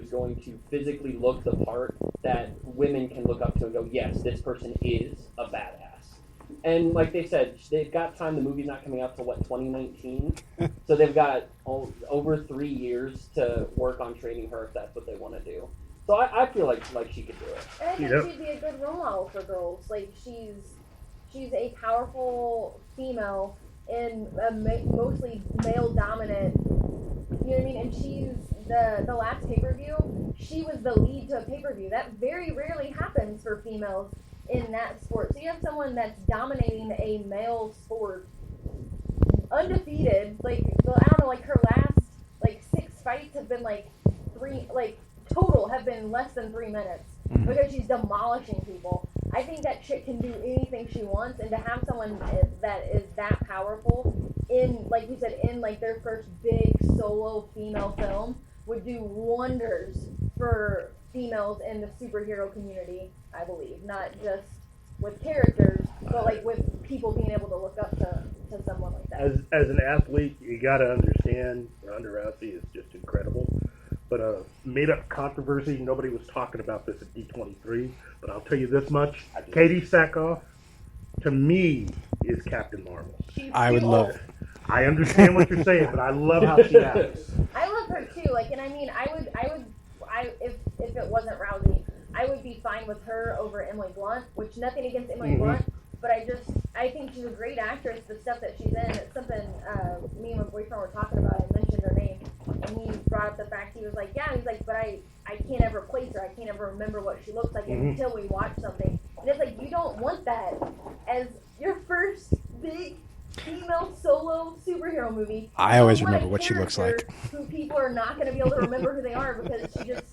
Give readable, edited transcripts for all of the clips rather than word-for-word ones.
who's going to physically look the part that women can look up to and go, yes, this person is a badass. And like they said, they've got time. The movie's not coming out till, 2019? So they've got over 3 years to work on training her if that's what they want to do. So I feel like she could do it. And I think she'd be a good role model for girls. Like, she's a powerful female in a mostly male-dominant, you know what I mean? And she's, the last pay-per-view, she was the lead to a pay-per-view. That very rarely happens for females in that sport. So you have someone that's dominating a male sport, undefeated. Like, I don't know, like her last, 6 fights have been total have been less than 3 minutes because she's demolishing people. I think that chick can do anything she wants, and to have someone that is that powerful in, like you said, in their first big solo female film would do wonders for females in the superhero community, I believe. Not just with characters, but with people being able to look up to someone like that. As an athlete, you got to understand Ronda Rousey is just incredible. But made up controversy, nobody was talking about this at D23, but I'll tell you this much. Katie Sackhoff, to me, is Captain Marvel. I would love it. I understand what you're saying, but I love how she acts. I love her too. And I mean, if it wasn't Rousey, I would be fine with her over Emily Blunt. Which nothing against Emily Blunt, but I think she's a great actress. The stuff that she's in, it's something me and my boyfriend were talking about. I mentioned her name, and he brought up the fact he's like, but I can't ever place her. I can't ever remember what she looks like until we watch something. And it's like, you don't want that as your first big female solo superhero movie. I always remember what she looks like. Who people are not going to be able to remember who they are because she just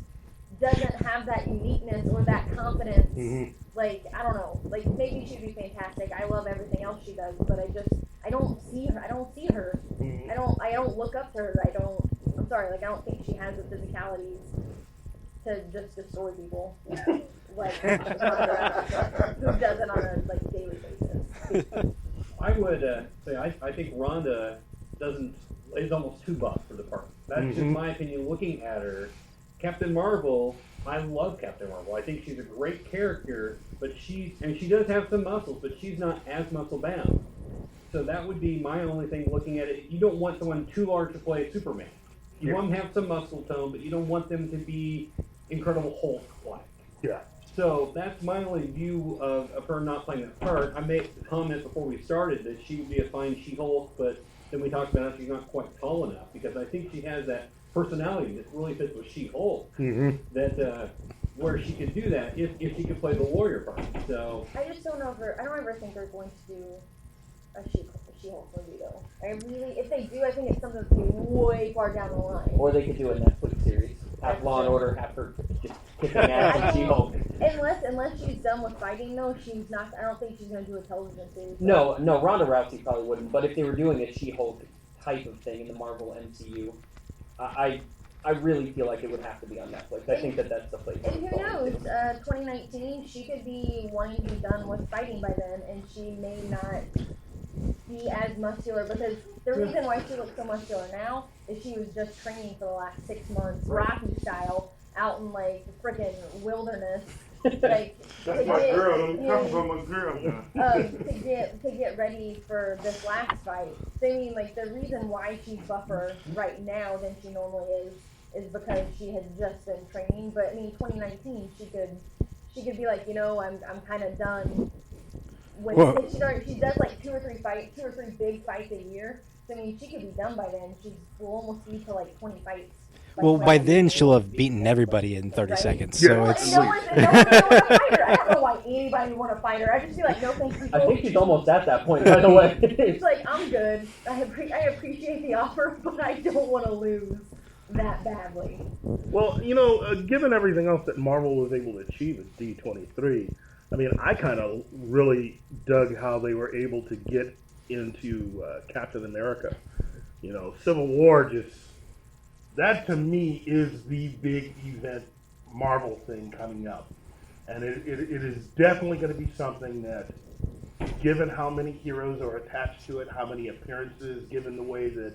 doesn't have that uniqueness or that confidence. I don't know. Maybe she'd be fantastic. I love everything else she does, but I don't see her. I don't look up to her. I'm sorry. I don't think she has the physicalities to just destroy people. Who does it on a daily basis. I would say I think Rhonda is almost too buff for the part. That's just my opinion. Looking at her, Captain Marvel, I love Captain Marvel. I think she's a great character, but she does have some muscles, but she's not as muscle bound. So that would be my only thing looking at it. You don't want someone too large to play Superman. You want them to have some muscle tone, but you don't want them to be Incredible Hulk-like. Yeah. So that's my only view of her not playing that part. I made the comment before we started that she would be a fine She-Hulk, but then we talked about how she's not quite tall enough, because I think she has that personality that really fits with She-Hulk, that where she could do that if she could play the warrior part. So I just don't know I don't ever think they're going to do a She-Hulk movie though. If they do, I think it's something that's way far down the line. Or they could do a Netflix series. Have Law and Order, have her just kicking ass and She-Hulk. Unless she's done with fighting though, she's not. I don't think she's going to do a television series. No, Ronda Rousey probably wouldn't. But if they were doing a She-Hulk type of thing in the Marvel MCU, I really feel like it would have to be on Netflix. I think that's the place. And who knows? 2019, she could be wanting to be done with fighting by then, and she may not be as muscular, because the reason why she looks so muscular now is she was just training for the last 6 months, Rocky style, out in the frickin' wilderness. That's my girl. I'm coming from my girl now. To get ready for this last fight. So, I mean, the reason why she's buffer right now than she normally is because she has just been training. But I mean, 2019, she could be like, I'm kind of done. She does 2 or 3 big fights a year. So I mean, she could be done by then. She will almost be to 20 fights. Well, by then she'll have beaten everybody in 30 seconds. So it's. No one would want to fight her. I don't know why anybody would want to fight her. I just feel like, no thanks. I think she's almost at that point, by the way. It's I'm good. I appreciate the offer, but I don't want to lose that badly. Well, given everything else that Marvel was able to achieve at D23, I mean, I kind of really dug how they were able to get into Captain America. Civil War that to me is the big event Marvel thing coming up. And it is definitely going to be something that, given how many heroes are attached to it, how many appearances, given the way that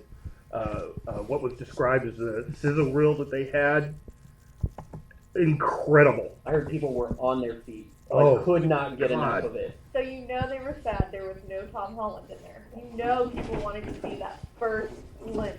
what was described as a sizzle reel that they had, incredible. I heard people were on their feet. Oh, Could not get enough God. of it. So you know they were sad there was no Tom Holland in there. You know people wanted to see that first glimpse.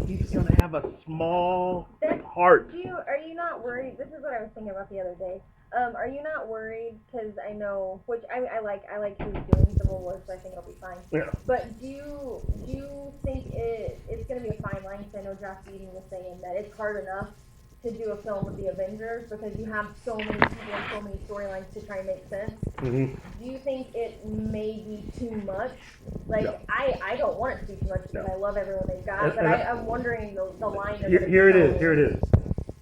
He's going to have a small heart. Are you not worried? This is what I was thinking about the other day. Are you not worried? Because I know, which I like who's doing Civil War, so I think it'll be fine. Yeah. But do you think it's going to be a fine line? Because I know Josh Whedon was saying that it's hard enough to do a film with the Avengers because you have so many people and so many storylines to try and make sense. Mm-hmm. Do you think it may be too much? Like, No. I don't want it to be too much because No. I love everyone they've got, but I'm wondering the line. Here it is.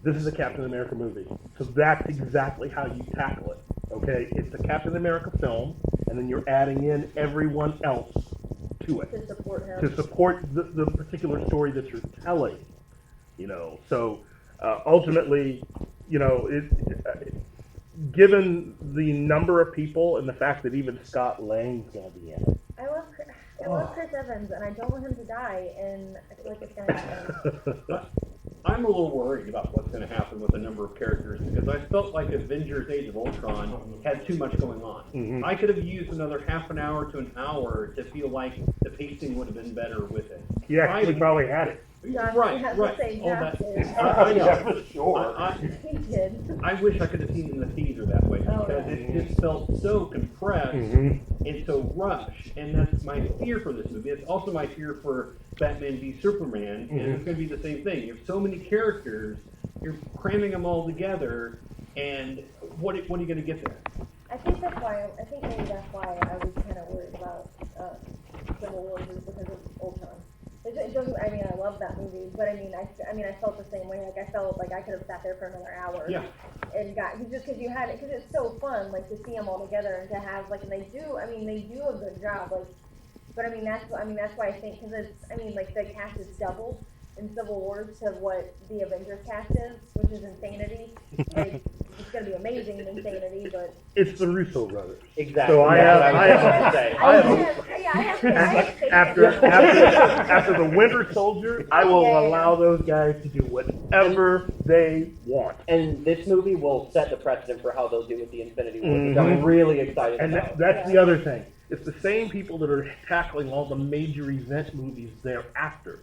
This is a Captain America movie. So that's exactly how you tackle it. Okay? It's a Captain America film, and then you're adding in everyone else to it. To support him. To support the particular story that you're telling. You know, so ultimately, you know, given the number of people and the fact that even Scott Lang's going to be in it. I love Chris Evans, and I don't want him to die, and I feel like it's going to happen. I'm a little worried about what's going to happen with a number of characters because I felt like Avengers Age of Ultron had too much going on. Mhm. I could have used another half an hour to an hour to feel like the pacing would have been better with it. He actually probably had it. Josh, Right, you have right. to say All Josh that. did. I know. Yeah, for sure. He did. I wish I could have seen it in the theater that way Oh, because yeah. it just felt so compressed Mhm. and so rushed. And that's my fear for this movie. It's also my fear for Batman v Superman. And it's going to be the same thing. You have so many characters, you're cramming them all together, and what are you going to get there? I think maybe that's why I was kind of worried about Civil War is because of Ultron. It doesn't. I mean, I love that movie, but I mean, I felt the same way. Like I felt like I could have sat there for another hour. Yeah. And got just because you had it, because it's so fun, like to see them all together and to have like, and they do. I mean, they do a good job. Like, but I mean, that's why I think because it's. I mean, like the cast is doubled in Civil War to what the Avengers cast is, which is insanity. Like, it's gonna be amazing insanity, but. It's the Russo brothers. Exactly. So I have after the Winter Soldier, I will allow those guys to do whatever they want. And this movie will set the precedent for how they'll do with the Infinity War, which I'm really excited And about. that's the other thing. It's the same people that are tackling all the major event movies thereafter.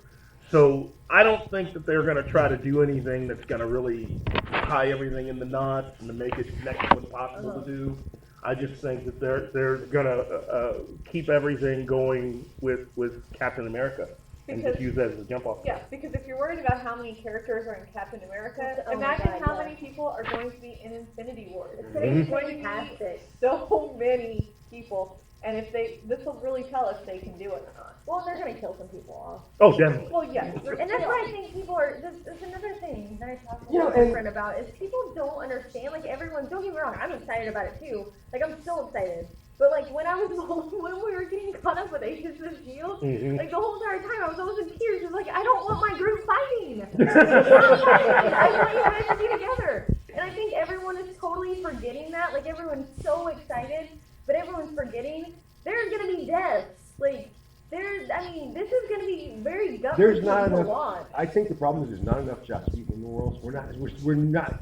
So I don't think that they're going to try to do anything that's going to really tie everything in the knots and to make it next to impossible to do. I just think that they're going to keep everything going with Captain America and just use that as a jump off. Yeah, because if you're worried about how many characters are in Captain America, Oh my imagine God, how yeah. many people are going to be in Infinity War. It's There's going going to be to be fantastic. so many people, and if this will really tell us they can do it or not. Well, they're gonna kill some people off. Oh, definitely. Well, yes. And that's why I think people are. There's another thing that I talked to You know, my and- friend about is people don't understand. Like everyone, don't get me wrong, I'm excited about it too. Like I'm so excited. But like when we were getting caught up with Agents of Shield, like the whole entire time I was almost in tears. Just like I don't want my group fighting. I want you guys to be together. And I think everyone is totally forgetting that. Like everyone's so excited, but everyone's forgetting there's gonna be deaths. Like. This is going to be very gut There's not to enough. watch. I think the problem is there's not enough Joss Whedon in the world. We're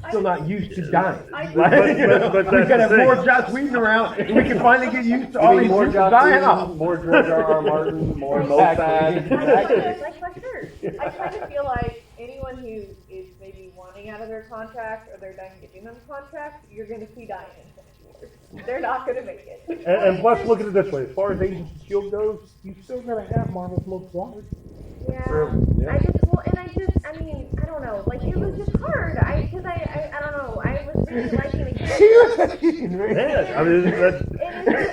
still not used to dying. But we that's gotta have the more thing. Joss Whedon around, and we can finally get used to all these more people Joss dying Whedon, off. more George R.R. Martin, more Exactly. Moffat. Like my shirt. I kind of feel like anyone who is maybe wanting out of their contract or they're done giving them contract, you're going to see dying in Infinity Wars. They're not going to make it. And plus, look at it this way: as far as Agents of Shield goes, you still gotta have Marvel's Most Wanted. Yeah. Yeah. I don't know. Like it was just hard. I don't know. I was really liking the game. Yeah, I mean, that's,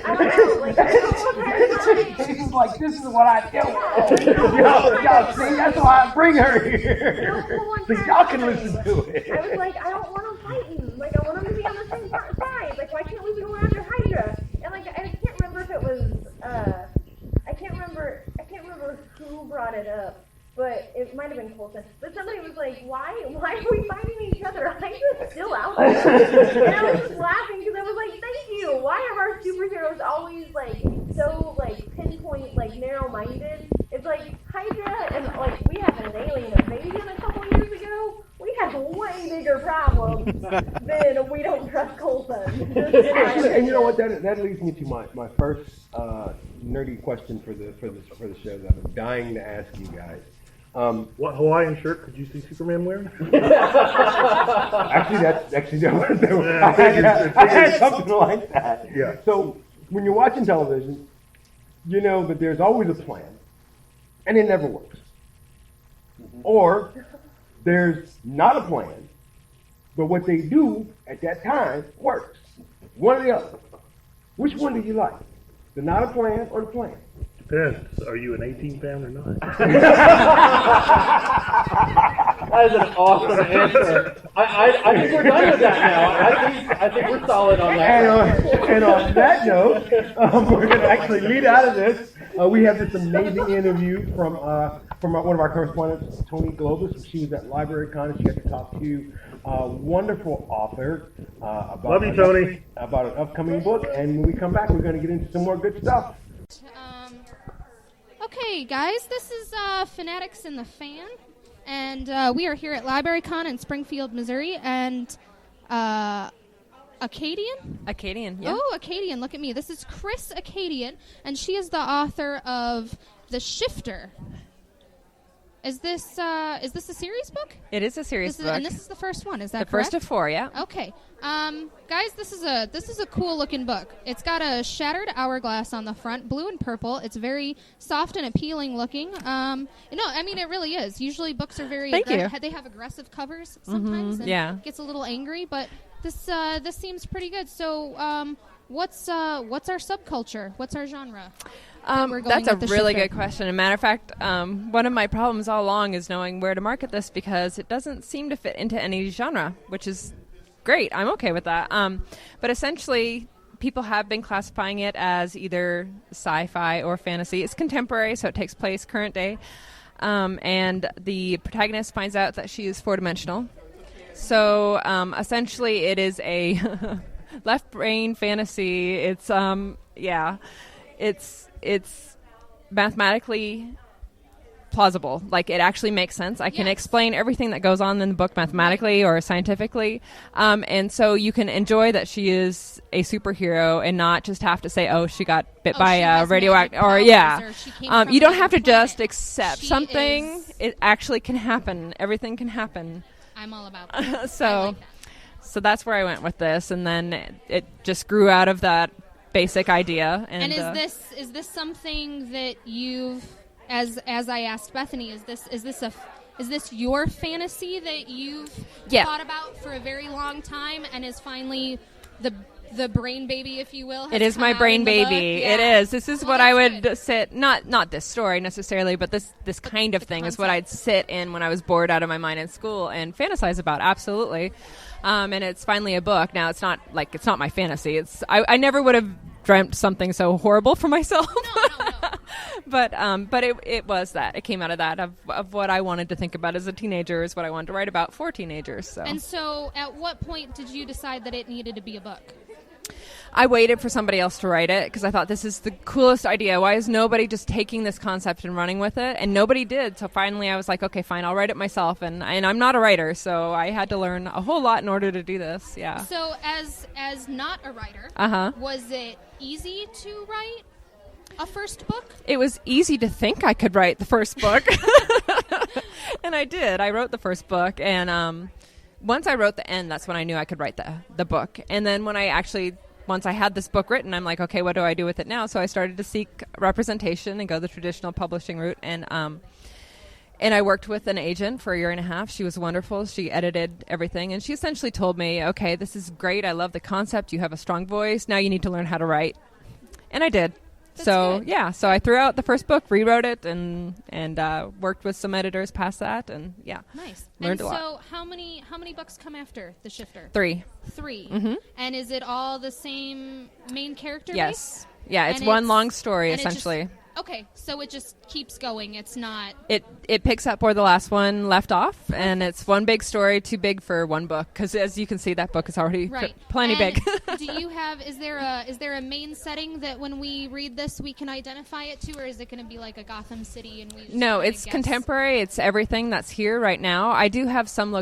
I don't know. Like I don't know. She's like, this is what I do. Y'all see, that's why I bring her here. So y'all can listen to it. I was like, I don't want them fighting. Like, I want them to be on the same side. Like, why can't we be going after Hydra? And like, I can't remember if it was, I can't remember who brought it up, but it might have been Colton. But somebody was like, why are we fighting each other? Hydra's still out there. And I was just laughing because I was like, thank you. Why are our superheroes always like so like pinpoint, like narrow-minded? It's like Hydra and like we had an alien invasion a couple years ago. We had way way bigger problems than we don't trust Colton. And you know what? That leads me to my first nerdy question for the show that I've been dying to ask you guys. What Hawaiian shirt could you see Superman wearing? Actually, I had something like that. Yeah. So when you're watching television, you know that there's always a plan, and it never works. Or there's not a plan, but what they do at that time works. One or the other. Which one do you like? The not a plan or the plan? Depends. Are you an 18 fan or not? That is an awesome answer. I think we're done with that now. I think we're solid on that. And on that note, we're going to actually lead out of this. We have this amazing interview from one of our correspondents, Tony Globus. She was at LibraryCon and she got to talk to a wonderful author about Love you, Tony. About an upcoming book. And when we come back, we're going to get into some more good stuff. Okay, guys, this is Fanatics and the Fan, and we are here at LibraryCon in Springfield, Missouri, and Acadian? Acadian, yeah. Oh, Acadian, look at me. This is Chris Acadian, and she is the author of The Shifter. Is this a series book? It is a series book. And this is the first one, is that the correct? The first of 4, yeah. Okay. Guys, this is a cool looking book. It's got a shattered hourglass on the front, blue and purple. It's very soft and appealing looking. It really is. Usually books are very they have aggressive covers sometimes and it gets a little angry, but this seems pretty good. So, what's our subculture? What's our genre? That's a really good question. As a matter of fact, one of my problems all along is knowing where to market this because it doesn't seem to fit into any genre, which is great. I'm okay with that. But essentially, people have been classifying it as either sci-fi or fantasy. It's contemporary, so it takes place current day. And the protagonist finds out that she is four-dimensional. So essentially, it is a left-brain fantasy. It's It's mathematically plausible. Like, it actually makes sense. I can explain everything that goes on in the book mathematically or scientifically. And so you can enjoy that she is a superhero and not just have to say, oh, she got bit by a radioactive... Or, you don't have to just accept something. It actually can happen. Everything can happen. I'm all about that. So that's where I went with this. And then it just grew out of that basic idea. And is this something that you've, as I asked Bethany, is this your fantasy that you've thought about for a very long time and is finally the brain baby, if you will? It is my brain baby. Yeah. It is. This is what I would sit, not this story necessarily, but this kind of thing concept is what I'd sit in when I was bored out of my mind in school and fantasize about. Absolutely. And it's finally a book. Now, it's not my fantasy. I never would have dreamt something so horrible for myself. No. But it was that. It came out of that, of what I wanted to think about as a teenager, is what I wanted to write about for teenagers. So. And so at what point did you decide that it needed to be a book? I waited for somebody else to write it because I thought this is the coolest idea. Why is nobody just taking this concept and running with it? And nobody did. So finally I was like, okay, fine, I'll write it myself. And I'm not a writer, so I had to learn a whole lot in order to do this. Yeah. So as not a writer, was it easy to write a first book? It was easy to think I could write the first book. And I did. I wrote the first book. And once I wrote the end, that's when I knew I could write the book. And then once I had this book written, I'm like, okay, what do I do with it now? So I started to seek representation and go the traditional publishing route. And I worked with an agent for a year and a half. She was wonderful. She edited everything. And she essentially told me, okay, this is great. I love the concept. You have a strong voice. Now you need to learn how to write. And I did. So I threw out the first book, rewrote it, and worked with some editors past that, and nice. Learned a lot. So how many books come after The Shifter? 3. Mm-hmm. And is it all the same main character? Yes. Yeah, it's one long story essentially. Okay, so it just keeps going. It's not... It picks up where the last one left off, and it's one big story, too big for one book, because as you can see, that book is already plenty big. Is there a main setting that when we read this, we can identify it to, or is it going to be like a Gotham City? And we just No, it's contemporary. It's everything that's here right now. I do have some